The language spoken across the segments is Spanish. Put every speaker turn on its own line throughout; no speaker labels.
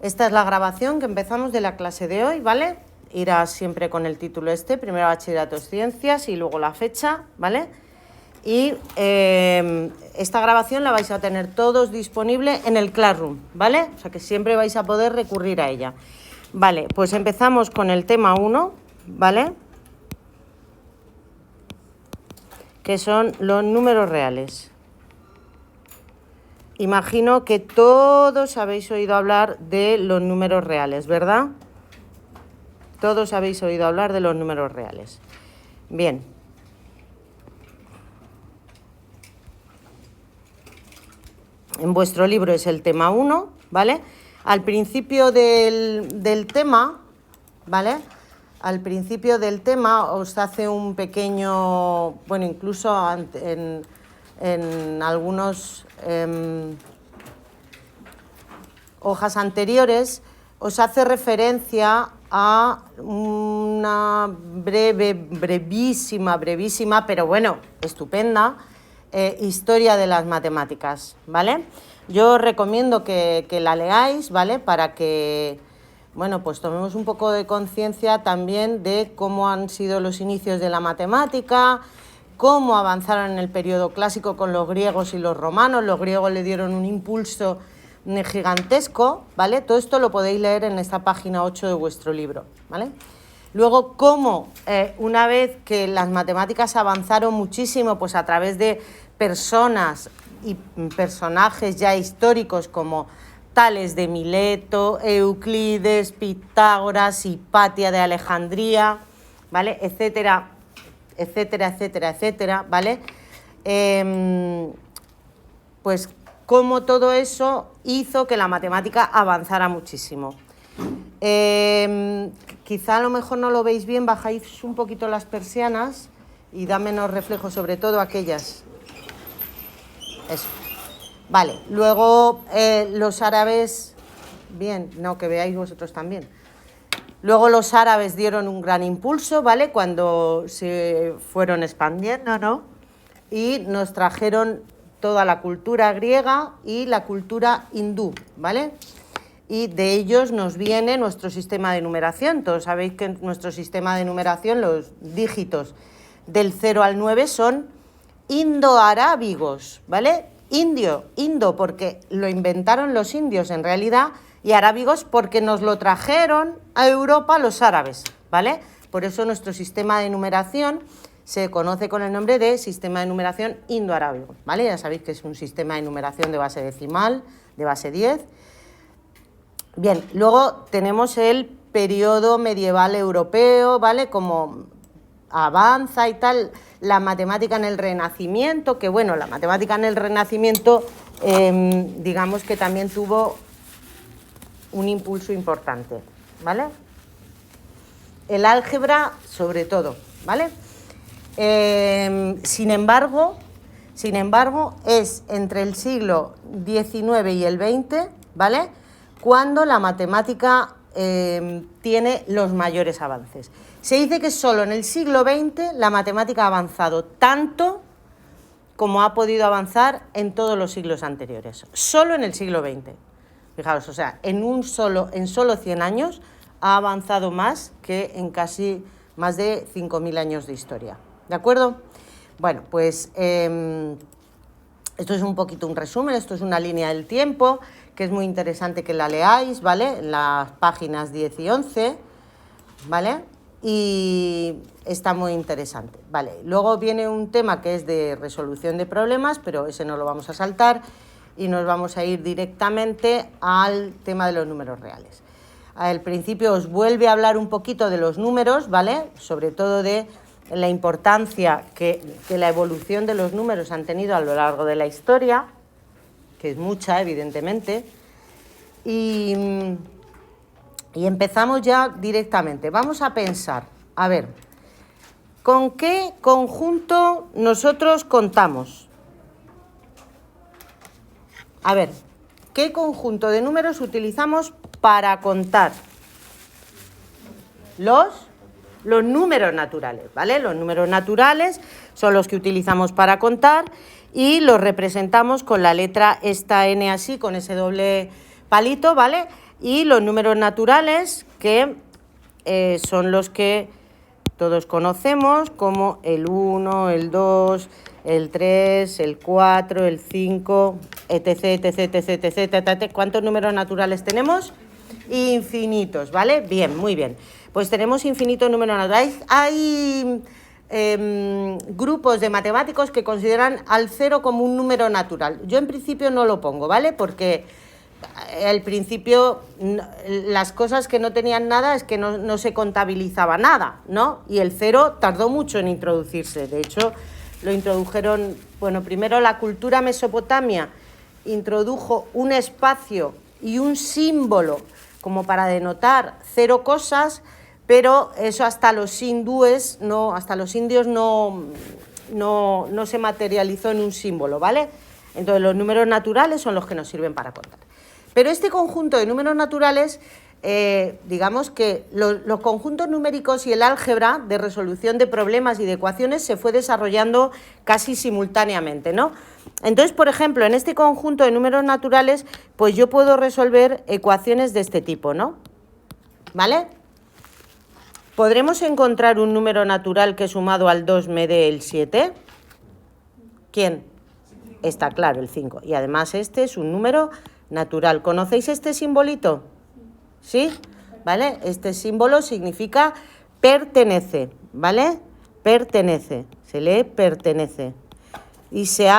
Esta es la grabación que empezamos de la clase de hoy, ¿vale? Irá siempre con el título primero Bachillerato Ciencias y luego la fecha, ¿vale? Y esta grabación la vais a tener todos disponible en el Classroom, ¿vale? O sea que siempre vais a poder recurrir a ella. Vale, pues empezamos con el tema 1, ¿vale? Que son los números reales. Imagino que todos habéis oído hablar de los números reales, ¿verdad? Todos habéis oído hablar de los números reales. Bien. En vuestro libro es el tema 1, ¿vale? Al principio del tema, ¿vale? Al principio del tema os hace un pequeño, bueno, incluso en algunos hojas anteriores os hace referencia a una brevísima, pero bueno, estupenda historia de las matemáticas, ¿vale? Yo os recomiendo que la leáis, ¿vale? Para que, bueno, pues tomemos un poco de conciencia también de cómo han sido los inicios de la matemática, cómo avanzaron en el periodo clásico con los griegos y los romanos. Los griegos le dieron un impulso gigantesco, ¿vale? Todo esto lo podéis leer en esta página 8 de vuestro libro, ¿vale? Luego, cómo una vez que las matemáticas avanzaron muchísimo, pues a través de personas y personajes ya históricos como Tales de Mileto, Euclides, Pitágoras, Hipatia de Alejandría, ¿vale? Etcétera, ¿vale? Pues cómo todo eso hizo que la matemática avanzara muchísimo. Quizá a lo mejor no lo veis bien, bajáis un poquito las persianas y da menos reflejo, sobre todo aquellas. Eso. Vale, luego los árabes, bien, no, que veáis vosotros también. Luego los árabes dieron un gran impulso, ¿vale? Cuando se fueron expandiendo, ¿no? Y nos trajeron toda la cultura griega y la cultura hindú, ¿vale? Y de ellos nos viene nuestro sistema de numeración. Todos sabéis que nuestro sistema de numeración, los dígitos del 0 al 9 son indoarábigos, ¿vale? Indo, porque lo inventaron los indios en realidad, y arábigos porque nos lo trajeron a Europa los árabes, ¿vale? Por eso nuestro sistema de numeración se conoce con el nombre de sistema de numeración indoarábigo, ¿vale? Ya sabéis que es un sistema de numeración de base decimal, de base 10. Bien, luego tenemos el periodo medieval europeo, ¿vale? Como avanza y tal, la matemática en el Renacimiento, que bueno, la matemática en el Renacimiento, digamos que también tuvo un impulso importante, ¿vale? El álgebra, sobre todo, ¿vale? Sin embargo, es entre el siglo XIX y el XX, ¿vale?, cuando la matemática tiene los mayores avances. Se dice que solo en el siglo XX la matemática ha avanzado tanto como ha podido avanzar en todos los siglos anteriores. Solo en el siglo XX. Fijaos, o sea, en solo 100 años ha avanzado más que en casi más de 5.000 años de historia. ¿De acuerdo? Bueno, pues esto es un poquito un resumen, esto es una línea del tiempo, que es muy interesante que la leáis, ¿vale? En las páginas 10 y 11, ¿vale? Y está muy interesante, ¿vale? Luego viene un tema que es de resolución de problemas, pero ese no lo vamos a saltar y nos vamos a ir directamente al tema de los números reales. Al principio os vuelve a hablar un poquito de los números, ¿vale? Sobre todo de la importancia que la evolución de los números han tenido a lo largo de la historia, que es mucha, evidentemente, y empezamos ya directamente. Vamos a pensar, a ver, ¿con qué conjunto nosotros contamos? A ver, ¿qué conjunto de números utilizamos para contar? Los números naturales, ¿vale? Los números naturales son los que utilizamos para contar y lo representamos con la letra esta N así, con ese doble palito, ¿vale? Y los números naturales, que son los que todos conocemos, como el 1, el 2, el 3, el 4, el 5, etc, etc, etc, etc, etc. ¿Cuántos números naturales tenemos? Infinitos, ¿vale? Bien, muy bien. Pues tenemos infinitos números naturales. Hay grupos de matemáticos que consideran al 0 como un número natural. Yo en principio no lo pongo, ¿vale? Porque al principio las cosas que no tenían nada es que no se contabilizaba nada, ¿no? Y el 0 tardó mucho en introducirse. De hecho, lo introdujeron, bueno, primero la cultura mesopotamia introdujo un espacio y un símbolo como para denotar 0 cosas, pero eso hasta los hindúes, hasta los indios no se materializó en un símbolo, ¿vale? Entonces los números naturales son los que nos sirven para contar. Pero este conjunto de números naturales, digamos que los conjuntos numéricos y el álgebra de resolución de problemas y de ecuaciones se fue desarrollando casi simultáneamente, ¿no? Entonces, por ejemplo, en este conjunto de números naturales, pues yo puedo resolver ecuaciones de este tipo, ¿no? ¿Vale? ¿Podremos encontrar un número natural que sumado al 2 me dé el 7? ¿Quién? Está claro, el 5. Y además este es un número natural. ¿Conocéis este simbolito? ¿Sí? ¿Vale? Este símbolo significa pertenece, ¿vale? Pertenece, se lee pertenece. Y se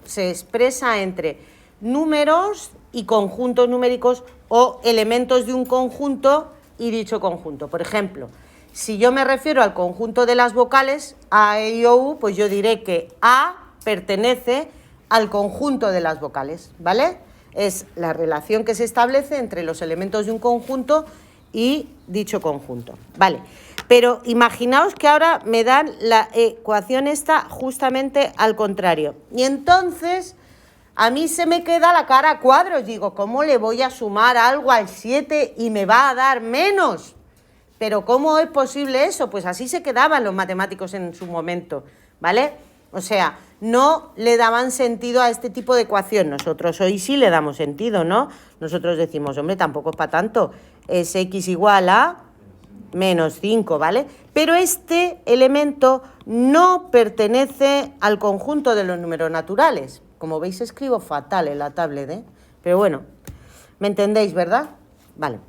se expresa entre números y conjuntos numéricos o elementos de un conjunto y dicho conjunto. Por ejemplo, si yo me refiero al conjunto de las vocales A, E, I, O, U, pues yo diré que A pertenece al conjunto de las vocales, ¿vale? Es la relación que se establece entre los elementos de un conjunto y dicho conjunto, ¿vale? Pero imaginaos que ahora me dan la ecuación esta justamente al contrario. Y entonces a mí se me queda la cara a cuadros. Digo, ¿cómo le voy a sumar algo al 7 y me va a dar menos? Pero ¿cómo es posible eso? Pues así se quedaban los matemáticos en su momento, ¿vale? O sea, no le daban sentido a este tipo de ecuación. Nosotros hoy sí le damos sentido, ¿no? Nosotros decimos, hombre, tampoco es para tanto. Es x igual a menos 5, ¿vale? Pero este elemento no pertenece al conjunto de los números naturales. Como veis, escribo fatal en la tablet, ¿eh? Pero bueno, ¿me entendéis, verdad? Vale.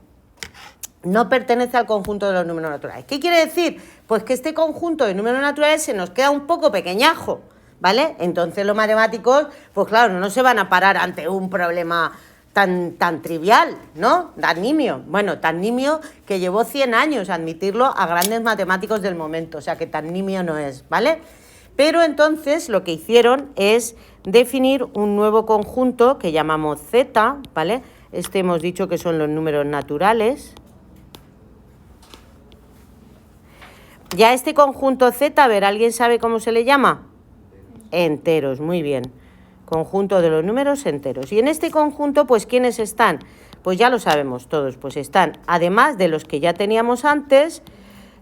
No pertenece al conjunto de los números naturales. ¿Qué quiere decir? Pues que este conjunto de números naturales se nos queda un poco pequeñajo, ¿vale? Entonces los matemáticos, pues claro, no se van a parar ante un problema tan trivial, ¿no? Tan nimio. Bueno, tan nimio que llevó 100 años admitirlo a grandes matemáticos del momento, o sea que tan nimio no es, ¿vale? Pero entonces lo que hicieron es definir un nuevo conjunto que llamamos Z, ¿vale? Este hemos dicho que son los números naturales. Ya este conjunto Z, a ver, ¿alguien sabe cómo se le llama? Enteros, muy bien. Conjunto de los números enteros. Y en este conjunto, pues, ¿quiénes están? Pues ya lo sabemos todos, pues están, además de los que ya teníamos antes,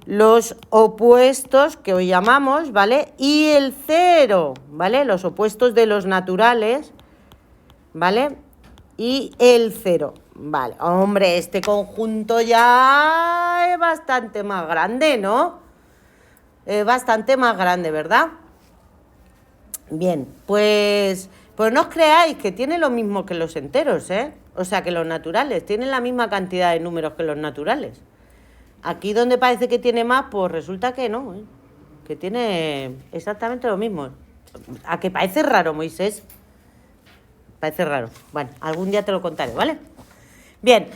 los opuestos, que hoy llamamos, ¿vale? Y el 0, ¿vale? Los opuestos de los naturales, ¿vale? Y el 0, ¿vale? Hombre, este conjunto ya es bastante más grande, ¿no? Bastante más grande, ¿verdad? Bien, pues no os creáis que tiene lo mismo que los enteros, ¿eh? O sea, que los naturales tienen la misma cantidad de números que los naturales. Aquí donde parece que tiene más, pues resulta que no, ¿eh? Que tiene exactamente lo mismo. ¿A que parece raro, Moisés? Parece raro. Bueno, algún día te lo contaré, ¿vale? Bien,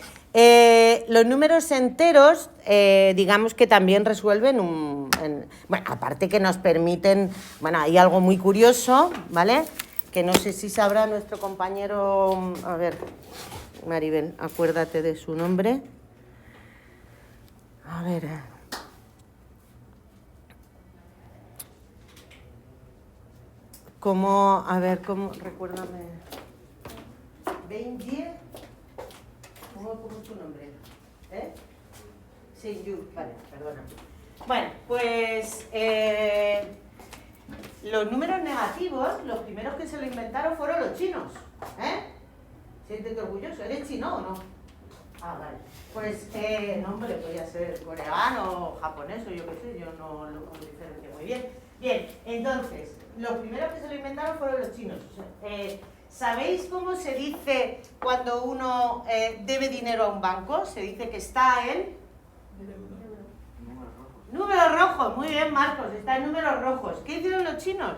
los números enteros, digamos que también resuelven bueno, aparte que nos permiten, bueno, hay algo muy curioso, ¿vale? Que no sé si sabrá nuestro compañero, a ver, Maribel, acuérdate de su nombre. A ver. ¿Cómo? A ver, ¿cómo? Recuérdame. Benji. ¿Cómo es tu nombre? ¿Eh? Sí, vale, perdona. Bueno, pues los números negativos, los primeros que se lo inventaron fueron los chinos. Siéntete orgulloso. ¿Eres chino o no? Ah, vale. Pues, no, hombre, podría ser coreano, japonés o yo qué sé, yo no lo diferencio muy bien. Bien, entonces, los primeros que se lo inventaron fueron los chinos. ¿Sabéis cómo se dice cuando uno debe dinero a un banco? Se dice que está en... Números rojos, muy bien, Marcos, está en números rojos. ¿Qué hicieron los chinos?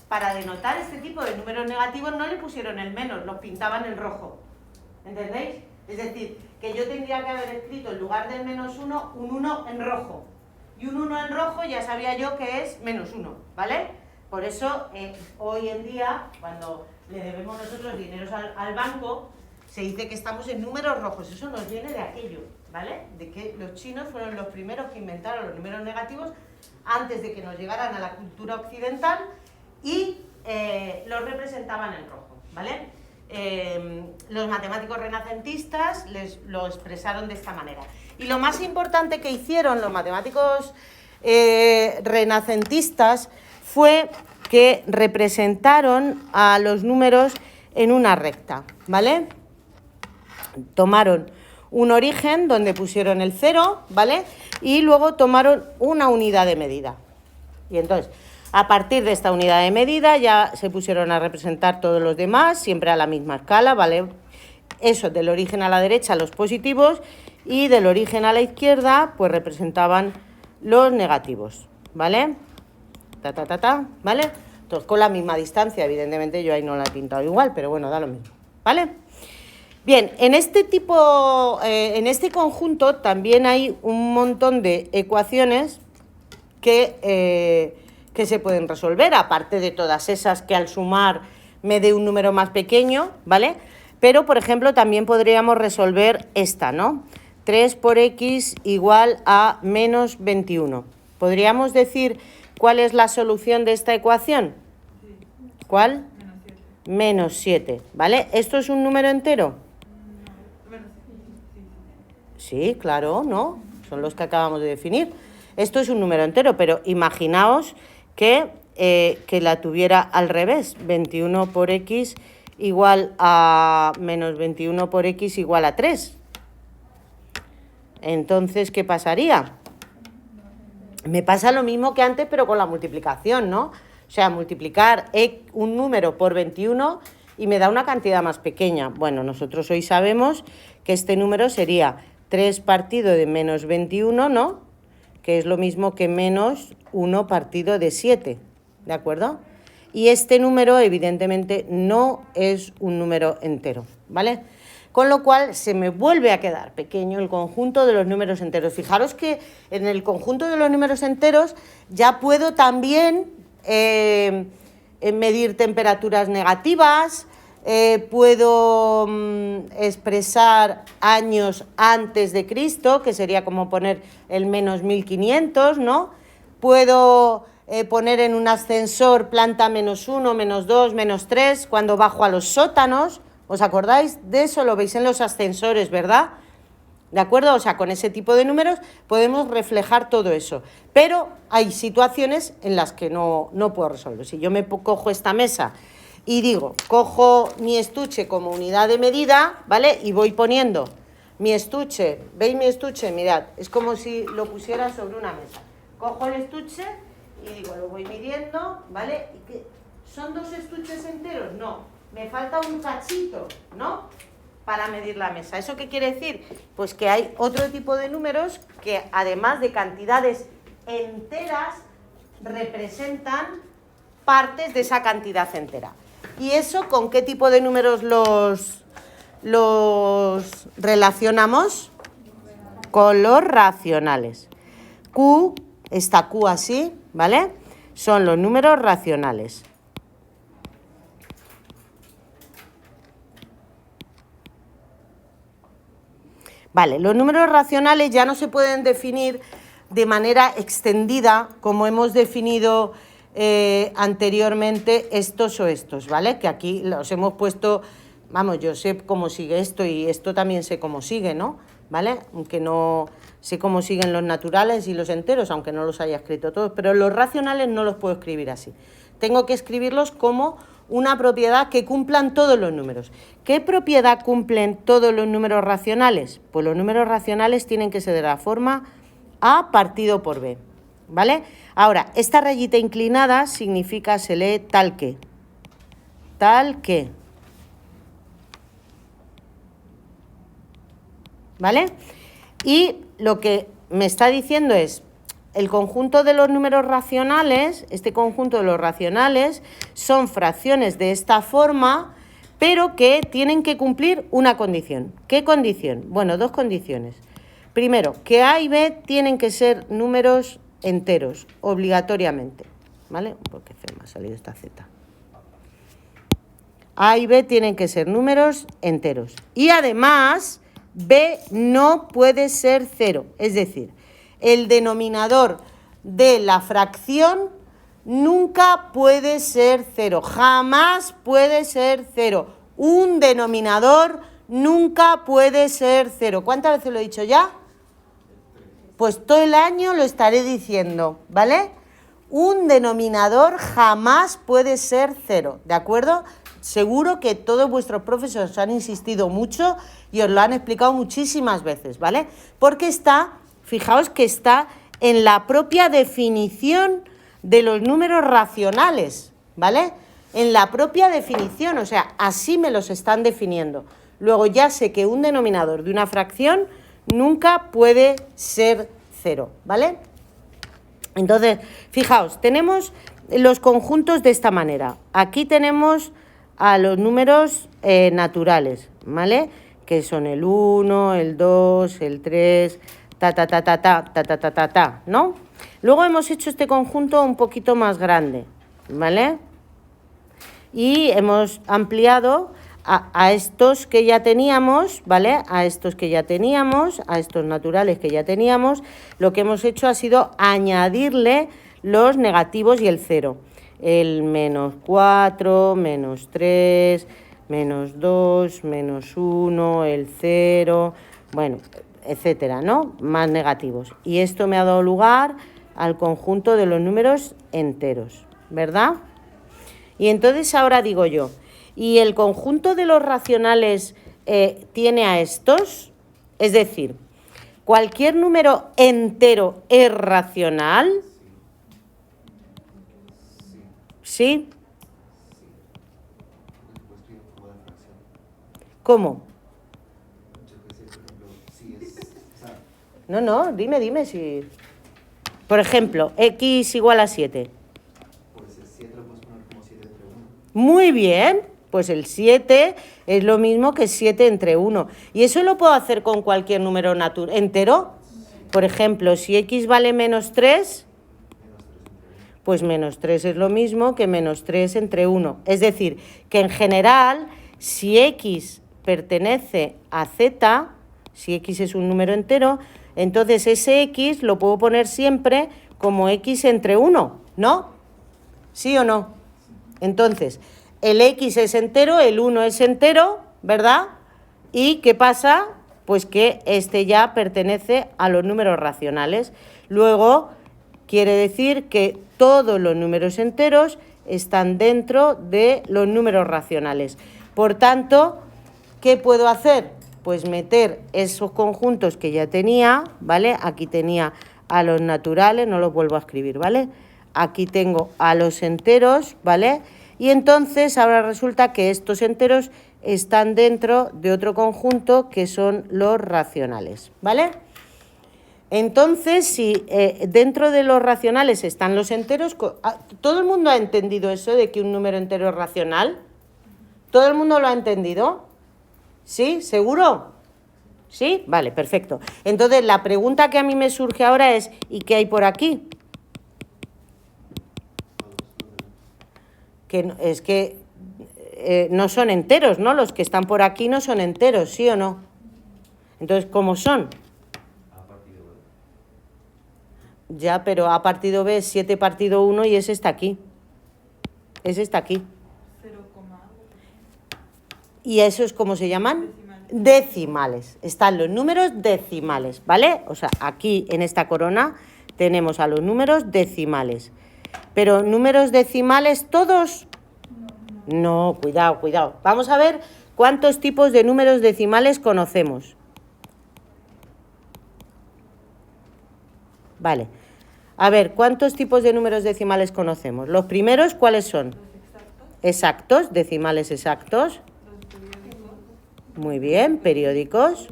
Para denotar este tipo de números negativos no le pusieron el menos, los pintaban en rojo. ¿Entendéis? Es decir, que yo tendría que haber escrito en lugar del menos 1, un 1 en rojo. Y un 1 en rojo ya sabía yo que es menos 1, ¿vale? Por eso, hoy en día, cuando le debemos nosotros dineros al banco, se dice que estamos en números rojos. Eso nos viene de aquello, ¿vale? De que los chinos fueron los primeros que inventaron los números negativos antes de que nos llegaran a la cultura occidental y los representaban en rojo, ¿vale? Los matemáticos renacentistas lo expresaron de esta manera. Y lo más importante que hicieron los matemáticos renacentistas fue que representaron a los números en una recta, ¿vale? Tomaron un origen donde pusieron el 0, ¿vale? Y luego tomaron una unidad de medida. Y entonces, a partir de esta unidad de medida ya se pusieron a representar todos los demás, siempre a la misma escala, ¿vale? Eso, del origen a la derecha los positivos y del origen a la izquierda pues representaban los negativos, ¿vale? ¿Vale? Entonces con la misma distancia, evidentemente yo ahí no la he pintado igual, pero bueno, da lo mismo, ¿vale? Bien, en este conjunto también hay un montón de ecuaciones que se pueden resolver, aparte de todas esas que al sumar me dé un número más pequeño, ¿vale? Pero, por ejemplo, también podríamos resolver esta, ¿no? 3 por x igual a menos 21. ¿Podríamos decir cuál es la solución de esta ecuación? ¿Cuál? Menos 7, ¿vale? ¿Esto es un número entero? Sí, claro, ¿no? Son los que acabamos de definir. Esto es un número entero, pero imaginaos que la tuviera al revés. 21 por x igual a menos 21 por x igual a 3. Entonces, ¿qué pasaría? Me pasa lo mismo que antes, pero con la multiplicación, ¿no? O sea, multiplicar un número por 21 y me da una cantidad más pequeña. Bueno, nosotros hoy sabemos que este número sería 3 partido de menos 21, ¿no? Que es lo mismo que menos 1 partido de 7, ¿de acuerdo? Y este número, evidentemente, no es un número entero, ¿vale? Con lo cual, se me vuelve a quedar pequeño el conjunto de los números enteros. Fijaros que en el conjunto de los números enteros ya puedo también medir temperaturas negativas, puedo expresar años antes de Cristo, que sería como poner el menos 1500, ¿no? Puedo poner en un ascensor planta menos 1, menos 2, menos 3, cuando bajo a los sótanos. ¿Os acordáis de eso? Lo veis en los ascensores, ¿verdad? ¿De acuerdo? O sea, con ese tipo de números podemos reflejar todo eso. Pero hay situaciones en las que no puedo resolver. Si yo me cojo esta mesa y digo, cojo mi estuche como unidad de medida, ¿vale? Y voy poniendo mi estuche, ¿veis mi estuche? Mirad, es como si lo pusiera sobre una mesa. Cojo el estuche y digo, lo voy midiendo, ¿vale? ¿Y qué? ¿Son 2 estuches enteros? No. Me falta un cachito, ¿no? Para medir la mesa. ¿Eso qué quiere decir? Pues que hay otro tipo de números que, además de cantidades enteras, representan partes de esa cantidad entera. ¿Y eso con qué tipo de números los relacionamos? Con los racionales. Q, esta Q así, ¿vale? Son los números racionales. Vale, los números racionales ya no se pueden definir de manera extendida como hemos definido anteriormente estos o estos, ¿vale? Que aquí los hemos puesto, vamos, yo sé cómo sigue esto y esto también sé cómo sigue, ¿no? ¿Vale? Aunque no sé cómo siguen los naturales y los enteros, aunque no los haya escrito todos, pero los racionales no los puedo escribir así. tengo que escribirlos como una propiedad que cumplan todos los números. ¿Qué propiedad cumplen todos los números racionales? Pues los números racionales tienen que ser de la forma A partido por B, ¿vale? Ahora, esta rayita inclinada significa, se lee tal que. Tal que. ¿Vale? Y lo que me está diciendo es, el conjunto de los números racionales, este conjunto de los racionales, son fracciones de esta forma, pero que tienen que cumplir una condición. ¿Qué condición? Bueno, dos condiciones. Primero, que A y B tienen que ser números enteros, obligatoriamente. ¿Vale? Porque me ha salido esta Z. A y B tienen que ser números enteros. Y además, B no puede ser 0. Es decir, el denominador de la fracción nunca puede ser 0. Jamás puede ser 0. Un denominador nunca puede ser 0. ¿Cuántas veces lo he dicho ya? Pues todo el año lo estaré diciendo, ¿vale? Un denominador jamás puede ser 0, ¿de acuerdo? Seguro que todos vuestros profesores han insistido mucho y os lo han explicado muchísimas veces, ¿vale? Porque está, fijaos que está en la propia definición de los números racionales, ¿vale? En la propia definición, o sea, así me los están definiendo. Luego ya sé que un denominador de una fracción nunca puede ser 0, ¿vale? Entonces, fijaos, tenemos los conjuntos de esta manera. Aquí tenemos a los números naturales, ¿vale? Que son el 1, el 2, el 3, ¿no? Luego hemos hecho este conjunto un poquito más grande, ¿vale? Y hemos ampliado a estos que ya teníamos, ¿vale? A estos que ya teníamos, a estos naturales que ya teníamos, lo que hemos hecho ha sido añadirle los negativos y el 0. El menos 4, menos 3, menos 2, menos 1, el 0, bueno, etcétera, ¿no? Más negativos. Y esto me ha dado lugar al conjunto de los números enteros, ¿verdad? Y entonces ahora digo yo, ¿y el conjunto de los racionales tiene a estos? Es decir, ¿cualquier número entero es racional? ¿Sí? ¿Cómo? No, dime si... Por ejemplo, x igual a 7.
Pues el 7 lo puedes poner como 7 entre 1.
Muy bien, pues el 7 es lo mismo que 7 entre 1. ¿Y eso lo puedo hacer con cualquier número entero? Por ejemplo, si x vale menos 3... pues menos 3 es lo mismo que menos 3 entre 1. Es decir, que en general, si x pertenece a z, si x es un número entero, entonces ese x lo puedo poner siempre como x entre 1, ¿no? ¿Sí o no? Entonces, el x es entero, el 1 es entero, ¿verdad? ¿Y qué pasa? Pues que este ya pertenece a los números racionales. Luego, quiere decir que todos los números enteros están dentro de los números racionales. Por tanto, ¿qué puedo hacer? Pues meter esos conjuntos que ya tenía, ¿vale? Aquí tenía a los naturales, no los vuelvo a escribir, ¿vale? Aquí tengo a los enteros, ¿vale? Y entonces ahora resulta que estos enteros están dentro de otro conjunto que son los racionales, ¿vale? Entonces, si dentro de los racionales están los enteros, ¿todo el mundo ha entendido eso de que un número entero es racional? ¿Todo el mundo lo ha entendido? ¿Sí? ¿Seguro? ¿Sí? Vale, perfecto. Entonces, la pregunta que a mí me surge ahora es, ¿y qué hay por aquí? Es que no son enteros, ¿no? Los que están por aquí no son enteros, ¿sí o no? Entonces, ¿cómo son? Ya, pero A partido B es 7 partido 1 y ese está aquí. Ese está aquí.
0,
¿Y esos cómo se llaman? Decimales. Están los números decimales, ¿vale? O sea, aquí en esta corona tenemos a los números decimales. Pero números decimales todos. No, cuidado, cuidado. Vamos a ver cuántos tipos de números decimales conocemos. Vale. A ver, ¿cuántos tipos de números decimales conocemos? Los primeros, ¿cuáles son? Exactos, decimales exactos. Muy bien, periódicos.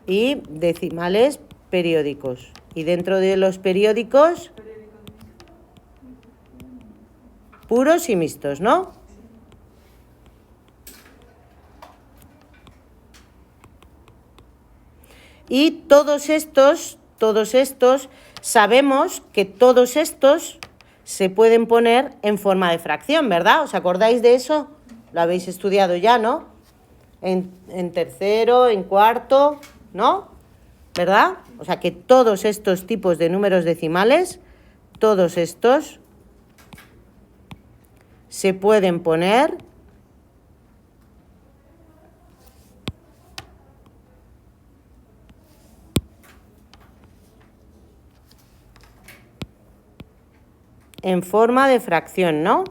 Y decimales periódicos. Y dentro de los periódicos, puros y mixtos, ¿no? Y todos estos, sabemos que todos estos se pueden poner en forma de fracción, ¿verdad? ¿Os acordáis de eso? Lo habéis estudiado ya, ¿no? En tercero, en cuarto, ¿no? ¿Verdad? O sea que todos estos tipos de números decimales, todos estos se pueden poner en forma de fracción, ¿no?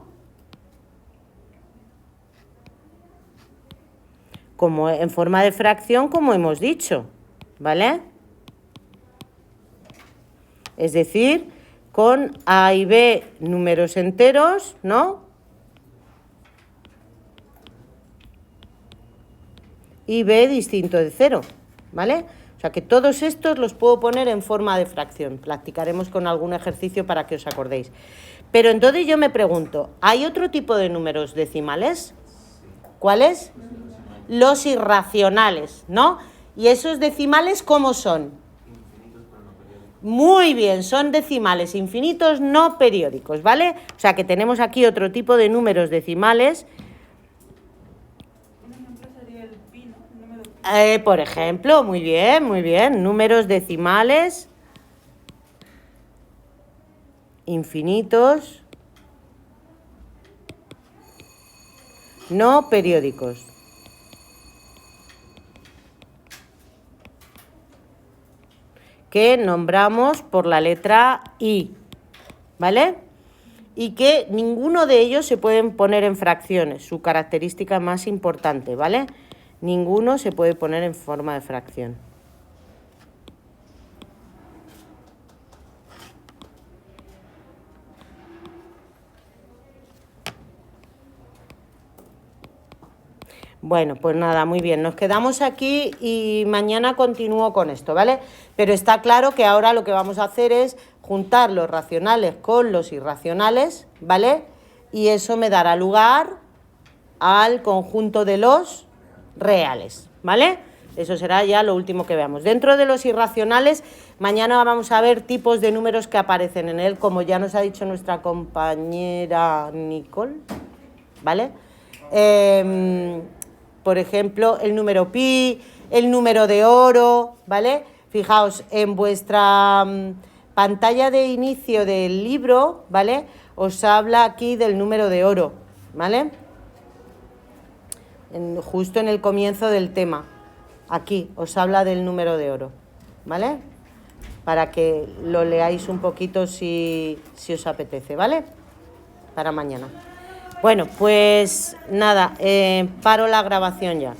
Como en forma de fracción, como hemos dicho, ¿vale? Es decir, con A y B números enteros, ¿no? Y B distinto de 0, ¿vale? O sea que todos estos los puedo poner en forma de fracción. Practicaremos con algún ejercicio para que os acordéis. Pero entonces yo me pregunto, ¿hay otro tipo de números decimales? ¿Cuáles? Los irracionales, ¿no? ¿Y esos decimales cómo son?
Infinitos pero no periódicos.
Muy bien, son decimales infinitos no periódicos, ¿vale? O sea que tenemos aquí otro tipo de números decimales.
Un ejemplo sería el pi, ¿no? El número pi.
Por ejemplo, muy bien, números decimales infinitos no periódicos. Que nombramos por la letra I, ¿vale? Y que ninguno de ellos se pueden poner en fracciones, su característica más importante, ¿vale? Ninguno se puede poner en forma de fracción. Bueno, pues nada, muy bien. Nos quedamos aquí y mañana continúo con esto, ¿vale? Pero está claro que ahora lo que vamos a hacer es juntar los racionales con los irracionales, ¿vale? Y eso me dará lugar al conjunto de los reales, ¿vale? Eso será ya lo último que veamos. Dentro de los irracionales, mañana vamos a ver tipos de números que aparecen en él, como ya nos ha dicho nuestra compañera Nicole, ¿vale? Por ejemplo, el número pi, el número de oro, ¿vale? Fijaos, en vuestra pantalla de inicio del libro, ¿vale? Os habla aquí del número de oro, ¿vale? Justo en el comienzo del tema. Aquí os habla del número de oro, ¿vale? Para que lo leáis un poquito si os apetece, ¿vale? Para mañana. Bueno, pues nada, paro la grabación ya.